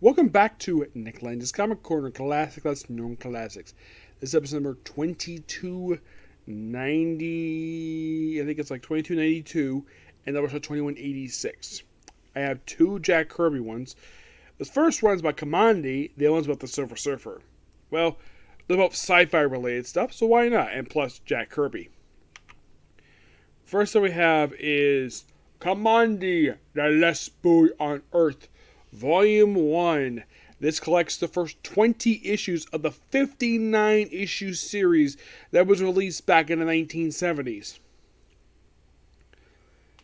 Welcome back to Nick Lenz's Comic Corner, Classic Less Known Classics. This is episode number 2290, I think it's like 2292, and episode 2186. I have two Jack Kirby ones. The first one's about Kamandi, the other one's about the Silver Surfer. Well, they're both sci-fi related stuff, so why not? And plus, Jack Kirby. First one we have is Kamandi, the Last Boy on Earth. Volume 1. This collects the first 20 issues of the 59-issue series that was released back in the 1970s.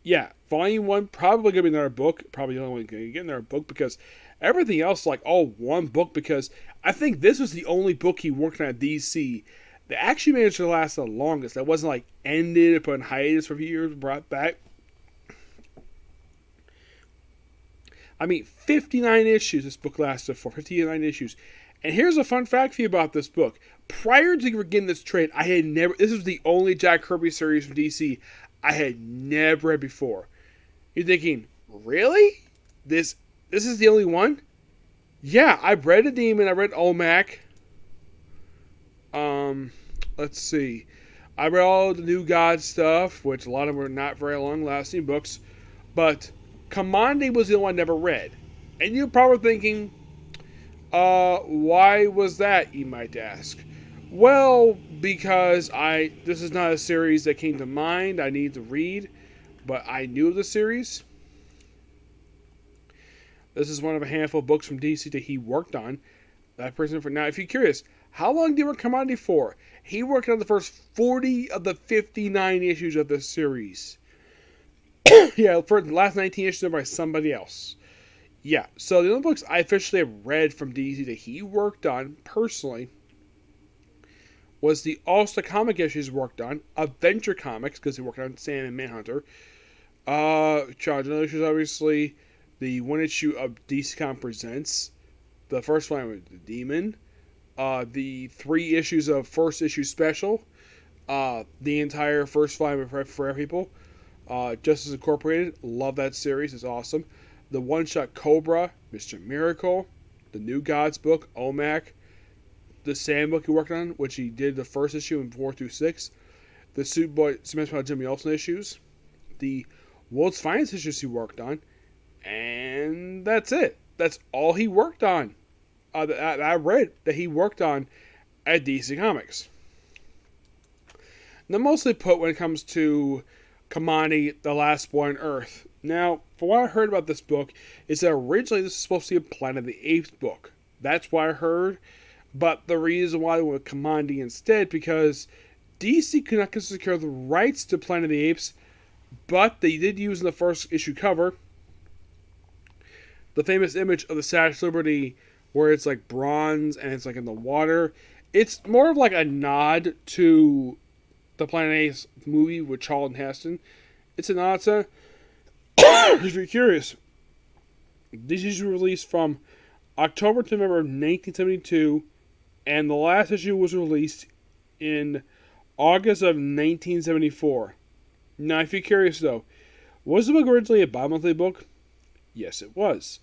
Yeah, Volume 1, probably going to be another book. Probably the only one going to get another book because everything else, like all one book, because I think this was the only book he worked on at DC that actually managed to last the longest. That wasn't like ended, put on hiatus for a few years, brought back. I mean, 59 issues this book lasted for, 59 issues. And here's a fun fact for you about this book. Prior to getting this trade, this was the only Jack Kirby series from DC I had never read before. You're thinking, really? This is the only one? Yeah, I've read The Demon, I read OMAC. Let's see. I read all the New God stuff, which a lot of them were not very long lasting books. But Kamandi was the only one I never read. And you're probably thinking, why was that, you might ask? Well, because this is not a series that came to mind I needed to read, but I knew of the series. This is one of a handful of books from DC that he worked on. Now, if you're curious, how long did he work Kamandi for? He worked on the first 40 of the 59 issues of this series. Yeah, for the last 19 issues by somebody else. Yeah, so the only books I officially have read from DC that he worked on personally was the All-Star Comic issues he worked on, Adventure Comics, because he worked on Sam and Manhunter. Charge issues, obviously, the one issue of DC Comics Presents, the first one with The Demon, the 3 issues of first issue special, the entire first volume of Forever People, Justice Incorporated, love that series, it's awesome. The one-shot Cobra, Mr. Miracle, the New Gods book, OMAC, the Sand book he worked on, which he did the first issue in 4 through 6, the Superman Jimmy Olsen issues, the World's Finest issues he worked on, and that's it. That's all he worked on. That I read that he worked on at DC Comics. Now, mostly put when it comes to Kamandi, the Last Boy on Earth. Now, from what I heard about this book, is that originally this is supposed to be a Planet of the Apes book. That's what I heard. But the reason why they went with Kamandi instead, because DC could not secure the rights to Planet of the Apes, but they did use in the first issue cover the famous image of the Statue of Liberty where it's like bronze and it's like in the water. It's more of like a nod to the Planet of the Apes movie with Charlton Heston. It's a nod to, if you're curious, these issues were released from October to November of 1972, and the last issue was released in August of 1974. Now, if you're curious though, was the book originally a bi-monthly book? Yes, it was.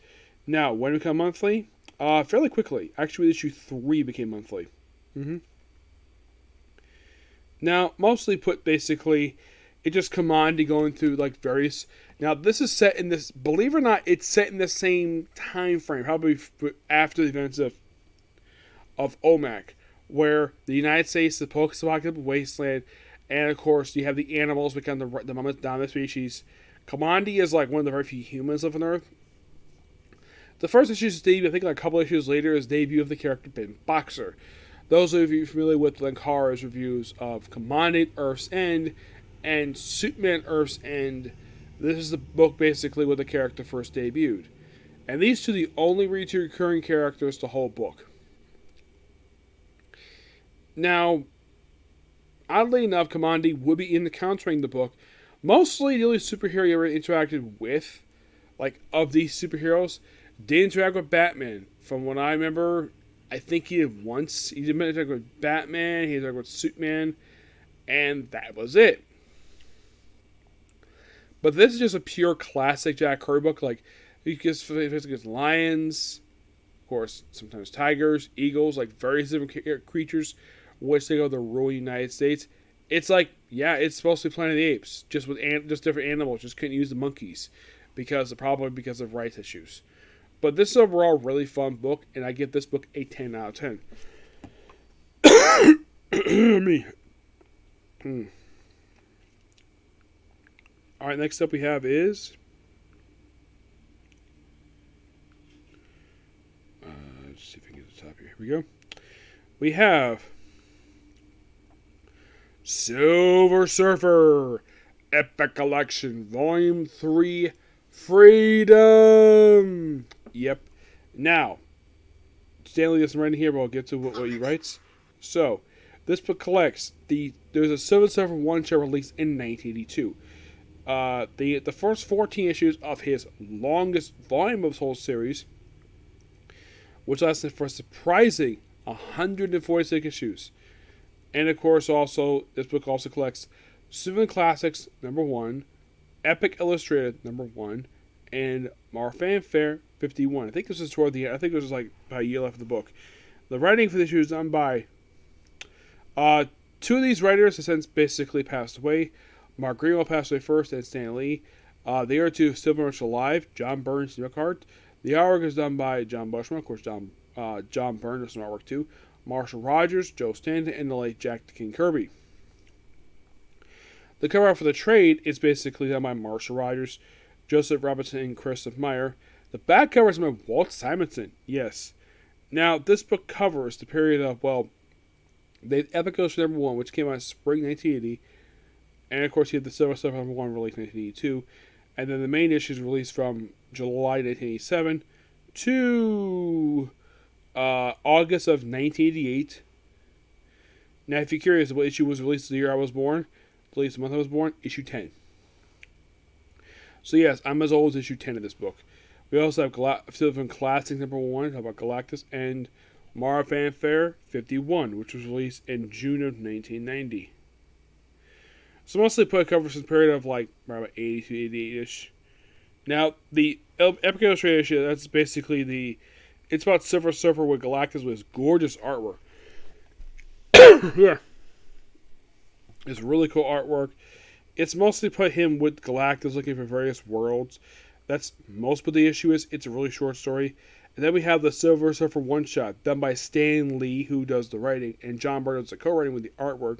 Now, when it became monthly? Fairly quickly. Actually, issue 3 became monthly. Now, mostly put, basically, it just Kamandi going through, like, various... Now, this is set in this... Believe it or not, it's set in the same time frame, probably after the events of OMAC, where the United States, the post-apocalyptic wasteland, and, of course, you have the animals become the dominant species. Kamandi is, like, one of the very few humans living on Earth. The first issue is debut, I think, like, a couple issues later, is debut of the character Ben Boxer. Those of you familiar with Lankara's reviews of Kamandi Earth's End and Superman Earth's End, this is the book basically where the character first debuted. And these two are the only recurring characters to the whole book. Now, oddly enough, Kamandi would be encountering the book. Mostly the only superhero he ever interacted with, like, of these superheroes, did interact with Batman. From what I remember, I think he did once. He did interact with Batman, he interacted with Superman, and that was it. But this is just a pure classic Jack Kirby book. Like, he gets lions, course, sometimes tigers, eagles, like various different creatures, which they go to rule the United States. It's like, yeah, it's supposed to be Planet of the Apes, just with just different animals. Just couldn't use the monkeys probably because of rights issues. But this is overall a really fun book, and I give this book a 10 out of 10. Me. All right, next up we have is let's see if I can get to the top here. Here we go. We have Silver Surfer Epic Collection Volume 3 Freedom. Yep. Now, Stanley doesn't write in here, but I'll get to what he writes. So, this book collects there's a Silver Surfer one-shot released in 1982. The first 14 issues of his longest volume of this whole series, which lasted for a surprising 146 issues. And of course, also this book also collects Superman Classics #1, Epic Illustrated #1, and Mar Fanfare 51. I think this is toward the end. I think it was like about a year left of the book. The writing for the issue is done by two of these writers have since basically passed away. Mark Greenwell passed away first, and Stan Lee. The other two still very much alive, John Byrne and Nick Hart. The artwork is done by John Bushman, of course. John Byrne does some artwork too. Marshall Rogers, Joe Stanton, and the late Jack the King Kirby. The cover art for the trade is basically done by Marshall Rogers, Joseph Robinson, and Christopher Meyer. The back cover is by Walt Simonson. Yes. Now, this book covers the period of, the Epic Illustrated #1, which came out in spring 1980. And, of course, you have the Silver Surfer #1 released in 1982. And then the main issues released from July 1987 to August of 1988. Now, if you're curious what issue was released the year I was born, at least the month I was born, issue 10. So, yes, I'm as old as issue 10 of this book. We also have Silver Classics #1, talk about Galactus, and Mara Fanfare 51, which was released in June of 1990. So mostly put a cover since period of like about 80 to 88-ish. Now, the Epic Illustrated issue, that's basically it's about Silver Surfer with Galactus with his gorgeous artwork. Yeah. It's really cool artwork. It's mostly put him with Galactus looking for various worlds. That's most of the issue is. It's a really short story. And then we have the Silver Surfer one-shot done by Stan Lee, who does the writing, and John Byrne does the co-writing with the artwork.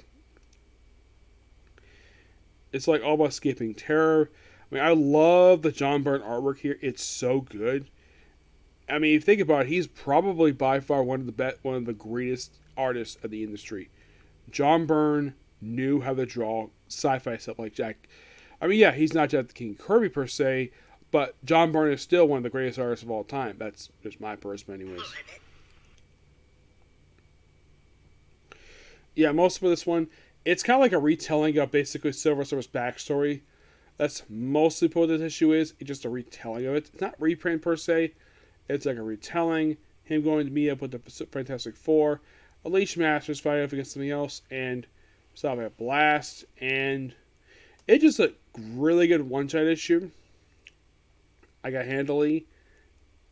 It's like all about escaping terror. I mean, I love the John Byrne artwork here. It's so good. I mean, if you think about it, he's probably by far one of the greatest artists of the industry. John Byrne knew how to draw sci-fi stuff like Jack. I mean, yeah, he's not Jack the King Kirby per se, but John Byrne is still one of the greatest artists of all time. That's just my personal, anyways. Yeah, most of this one, it's kind of like a retelling of basically Silver Surfer's backstory. That's mostly what this issue is. It's just a retelling of it. It's not reprint per se. It's like a retelling. Him going to meet up with the Fantastic Four. Alicia Masters fighting up against something else. And solving a blast. And it's just a really good one-shot issue. I got handily.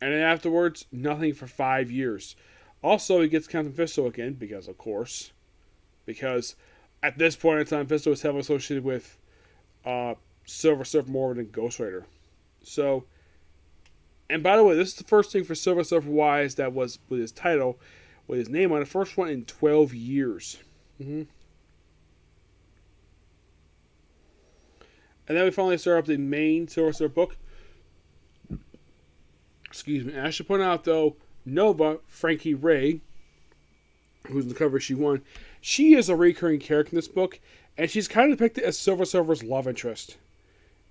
And then afterwards, nothing for 5 years. Also, he gets Captain Fisto again. Because, of course. Because at this point in time, Fisto is heavily associated with Silver Surfer more than Ghost Rider. So, and by the way, this is the first thing for Silver Surfer Wise that was with his title, with his name on it. First one in 12 years. And then we finally start up the main Silver Surfer book. Excuse me. And I should point out, though, Nova, Frankie Ray, who's in the cover issue 1, she is a recurring character in this book, and she's kind of depicted as Silver Surfer's love interest.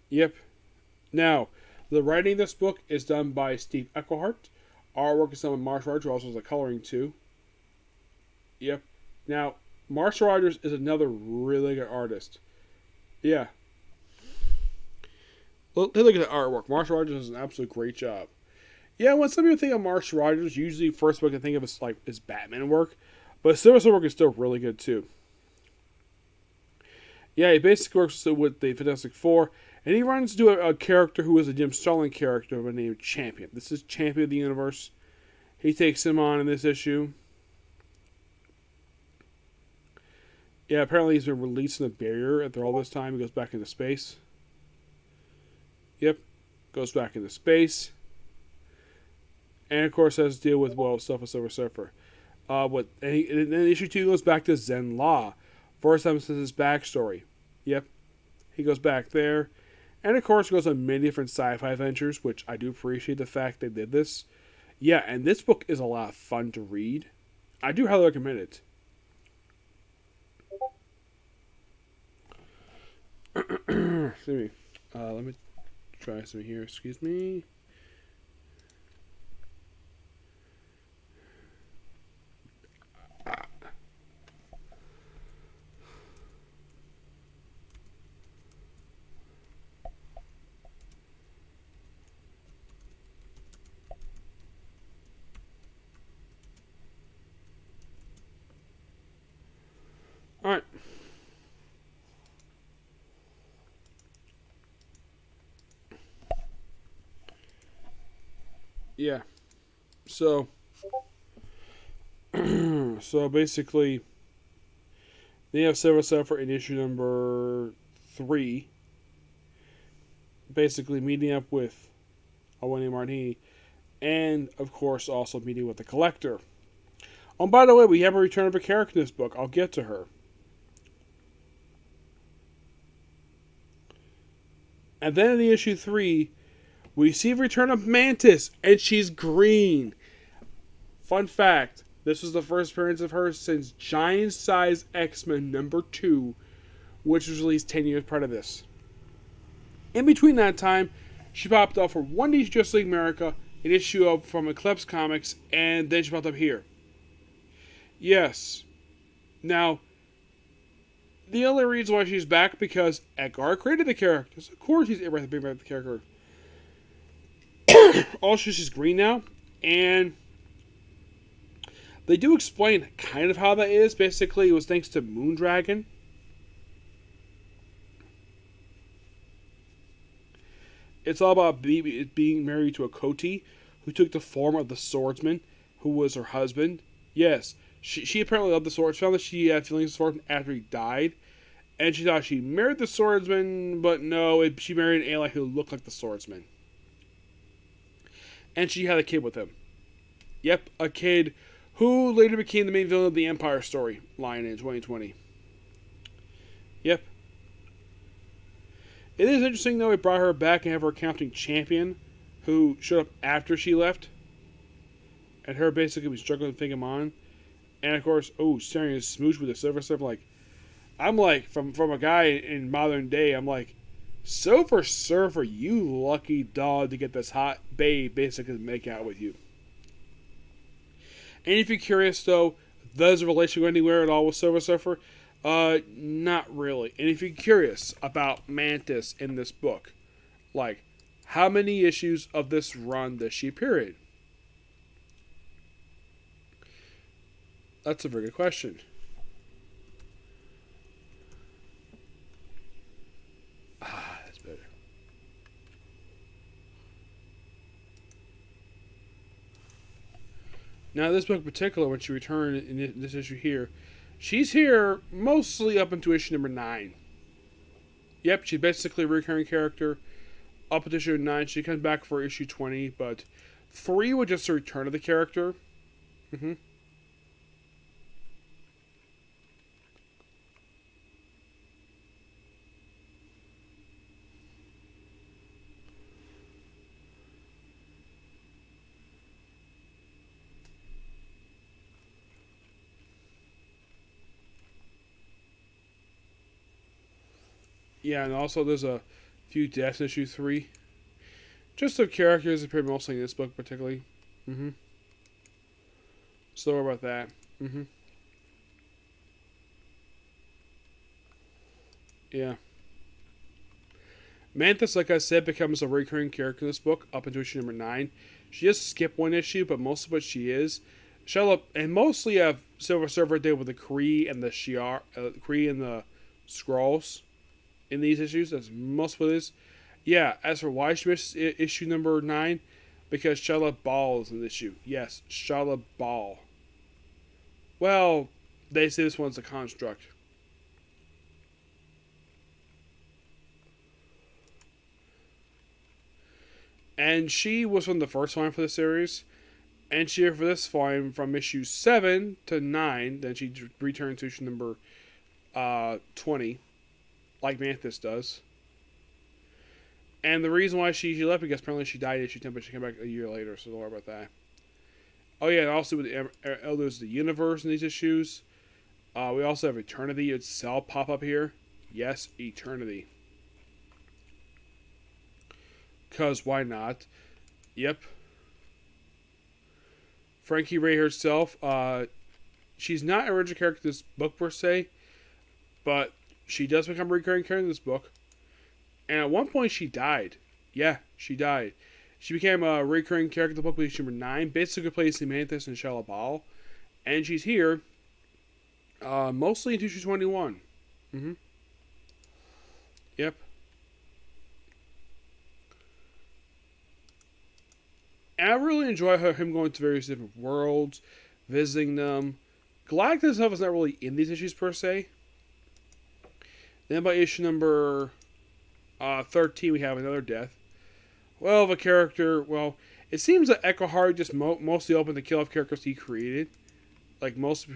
Yep. Now, the writing of this book is done by Steve Eckelhart. Artwork is done by Marshall Rogers, who also does the coloring too. Yep. Now, Marshall Rogers is another really good artist. Yeah. Look at the artwork. Marshall Rogers does an absolute great job. Yeah, when some people think of Marshall Rogers, usually first book I think of is like his Batman work. But Silver Surfer work is still really good too. Yeah, he basically works with the Fantastic Four, and he runs into a character who is a Jim Starlin character by the name of Champion. This is Champion of the Universe. He takes him on in this issue. Yeah, apparently he's been released in the barrier after all this time. He goes back into space. Yep, goes back into space. And of course has to deal with, well, stuff with Silver Surfer. And then issue 2 goes back to Zen Law. First time since his backstory. Yep, he goes back there. And of course goes on many different sci-fi adventures, which I do appreciate the fact they did this. Yeah, and this book is a lot of fun to read. I do highly recommend it. Excuse me. Let me try some here. Excuse me. All right. Yeah. So basically, they have Silver Surfer in issue number 3. Basically meeting up with Winnie Martini, and of course also meeting with the Collector. Oh, by the way, we have a return of a character in this book. I'll get to her. And then in the issue 3, we see a return of Mantis, and she's green. Fun fact, this was the first appearance of her since Giant Size X-Men number 2, which was released 10 years prior to this. In between that time, she popped up for one issue Justice League America, an issue up from Eclipse Comics, and then she popped up here. Yes. Now, the only reason why she's back because Edgar created the character. So of course he's able to bring back the character. Also, she's green now, and they do explain kind of how that is. Basically, it was thanks to Moondragon. It's all about being married to a Koti who took the form of the swordsman who was her husband. Yes, she apparently loved the swordsman. She found that she had feelings for the swordsman after he died. And she thought she married the swordsman, but no, she married an ally who looked like the swordsman. And she had a kid with him. Yep, a kid who later became the main villain of the Empire story line in 2020. Yep. It is interesting, though, it brought her back and have her accounting champion, who showed up after she left. And her basically was struggling to take him on. And of course, staring at smooch with the Silver Surfer, I'm like, from a guy in modern day, I'm like, Silver Surfer, you lucky dog to get this hot babe basically to make out with you. And if you're curious, though, does the relationship go anywhere at all with Silver Surfer? Not really. And if you're curious about Mantis in this book, how many issues of this run does she appear in? That's a very good question. That's better. Now, this book in particular, when she returned in this issue here, she's here mostly up into issue number 9. Yep, she's basically a recurring character up into issue 9. She comes back for issue 20, but 3 was just a return of the character. Yeah, and also there's a few deaths in issue 3. Just of characters that appear mostly in this book, particularly. So about that. Yeah. Mantis, like I said, becomes a recurring character in this book up into issue number 9. She just skipped one issue, but most of what she is, and mostly have Silver Surfer deal with the Kree and the Kree and the Skrulls in these issues. That's most of what it is. Yeah, as for why she missed issue number 9, Because Shala Ball is an issue. Yes, Shala Ball. Well, they say this one's a construct. And she was from the first line for the series. And she for this volume from issue 7 to 9. Then she returned to issue number 20. Like Mantis does. And the reason why she left, because apparently she died in issue 10, but she came back a year later, so don't worry about that. Oh yeah, and also with the Elders of the Universe in these issues. We also have Eternity itself pop up here. Yes, Eternity. Because why not? Yep. Frankie Ray herself. She's not an original character in this book per se, but she does become a recurring character in this book. And at one point she died. Yeah, she died. She became a recurring character in the book with issue number 9, basically replacing Mantis and Shala Ball. And she's here mostly in issue 21. Yep. And I really enjoy him going to various different worlds, visiting them. Galactus himself is not really in these issues per se. Then by issue number 13, we have another death. Well, the character, it seems that Echo Heart just mostly opened to kill off characters he created. Like mostly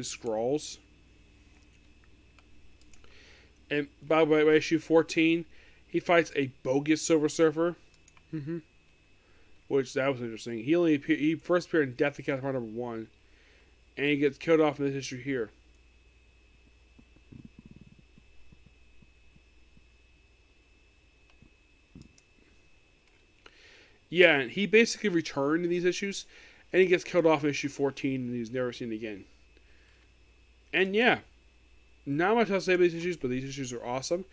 Skrulls. And by issue 14, he fights a bogus Silver Surfer. Which, that was interesting. He first appeared in Death of Cat Part number 1. And he gets killed off in this issue here. Yeah, and he basically returned in these issues, and he gets killed off in issue 14, and he's never seen again. And yeah, not much else to say about these issues, but these issues are awesome.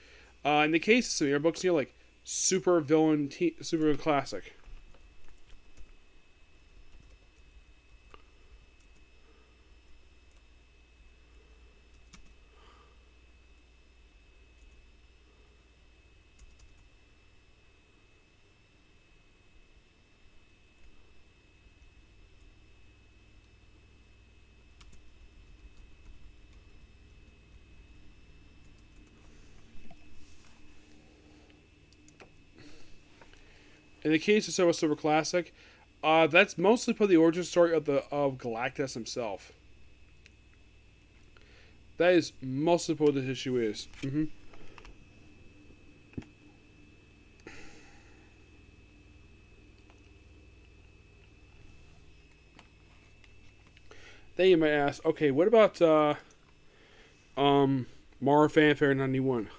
In the case of some of your books, like Super Villain Classic. In the case of Silver Classic, that's mostly for the origin story of Galactus himself. That is mostly what this issue is. Then you might ask, okay, what about Mara Fanfare 91?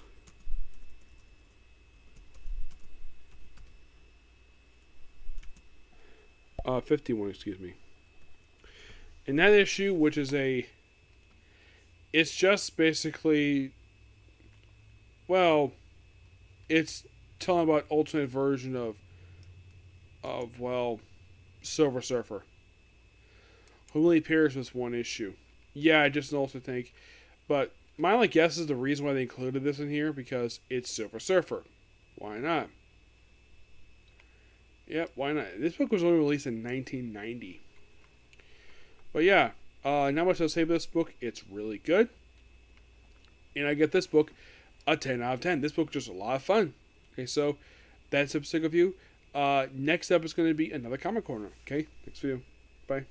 Uh, 51, excuse me. In that issue, which is it's just basically, it's telling about alternate version of Silver Surfer, who only appears with one issue. Yeah, I just also think, but my only guess is the reason why they included this in here, because it's Silver Surfer. Why not? Yep, why not? This book was only released in 1990. But yeah, not much to say about this book. It's really good. And I get this book a 10 out of 10. This book is just a lot of fun. Okay, so that's episode review. Next up is going to be another Comic Corner. Okay, next video. Bye.